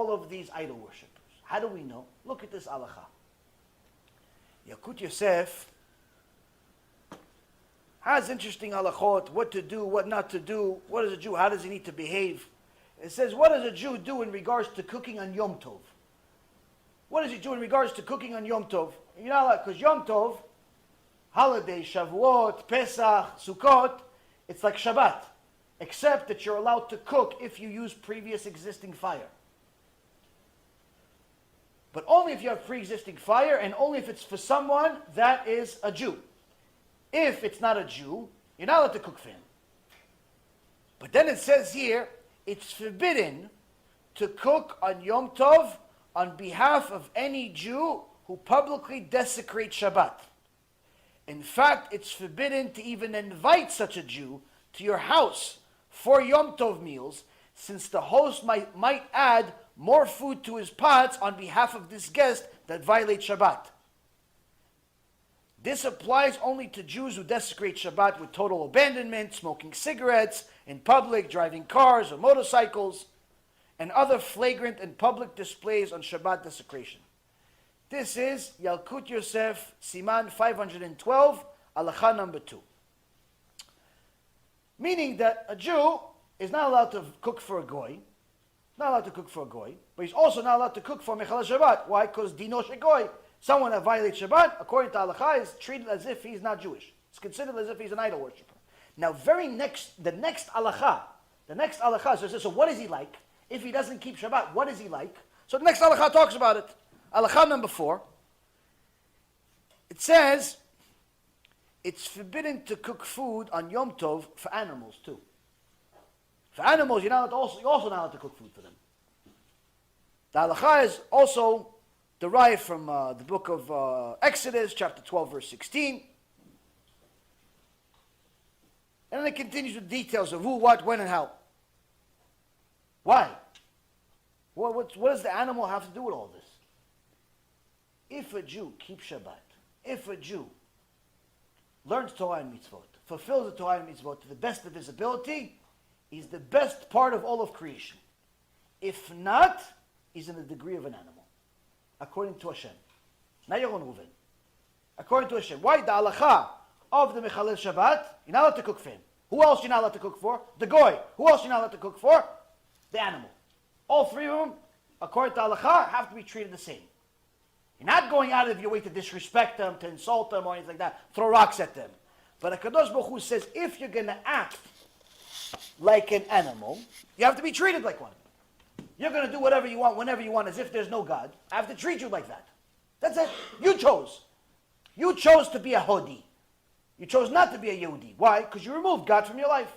all of these idol worshippers. How do we know? Look at this halacha. Yalkut Yosef has interesting halachot, what to do, what not to do, what is a Jew, how does he need to behave. It says, what does a Jew do in regards to cooking on Yom Tov? What does he do in regards to cooking on Yom Tov? You know, because Yom Tov, holiday, Shavuot, Pesach, Sukkot, it's like Shabbat, except that you're allowed to cook if you use previous existing fire. But only if you have pre-existing fire, and only if it's for someone that is a Jew. If it's not a Jew, you're not allowed to cook for him. But then it says here, it's forbidden to cook on Yom Tov on behalf of any Jew who publicly desecrates Shabbat. In fact, it's forbidden to even invite such a Jew to your house for Yom Tov meals, since the host might add more food to his pots on behalf of this guest that violates Shabbat. This applies only to Jews who desecrate Shabbat with total abandonment, smoking cigarettes in public, driving cars or motorcycles, and other flagrant and public displays on Shabbat desecration. This is Yalkut Yosef, Siman 512, Halacha number 2. Meaning that a Jew is not allowed to cook for a goy, not allowed to cook for a goy, but he's also not allowed to cook for Mechal Shabbat. Why? Because Dino Shegoy, someone that violates Shabbat, according to Halacha, is treated as if he's not Jewish. It's considered as if he's an idol worshiper. Now, the next Halacha says, so what is he like? If he doesn't keep Shabbat, what is he like? So the next Halacha talks about it. Halacha number 4. It says, it's forbidden to cook food on Yom Tov for animals too. For animals, you're also not allowed to cook food for them. The halacha is also derived from the book of Exodus, chapter 12, verse 16. And then it continues with details of who, what, when, and how. Why? What does the animal have to do with all this? If a Jew keeps Shabbat, if a Jew learns Torah and mitzvot, fulfills the Torah and mitzvot to the best of his ability, he's the best part of all of creation. If not, he's in the degree of an animal, according to Hashem. Not Yaron, Reuven. According to Hashem. Why? The halacha of the Mechalel Shabbat, you're not allowed to cook for him. Who else you're not allowed to cook for? The goy. Who else you're not allowed to cook for? The animal. All three of them, according to halacha, have to be treated the same. You're not going out of your way to disrespect them, to insult them, or anything like that. Throw rocks at them. But HaKadosh Baruch Hu says, if you're going to act like an animal, you have to be treated like one. You're going to do whatever you want, whenever you want, as if there's no God. I have to treat you like that. That's it. You chose. You chose to be a Hodi. You chose not to be a Yehudi. Why? Because you removed God from your life.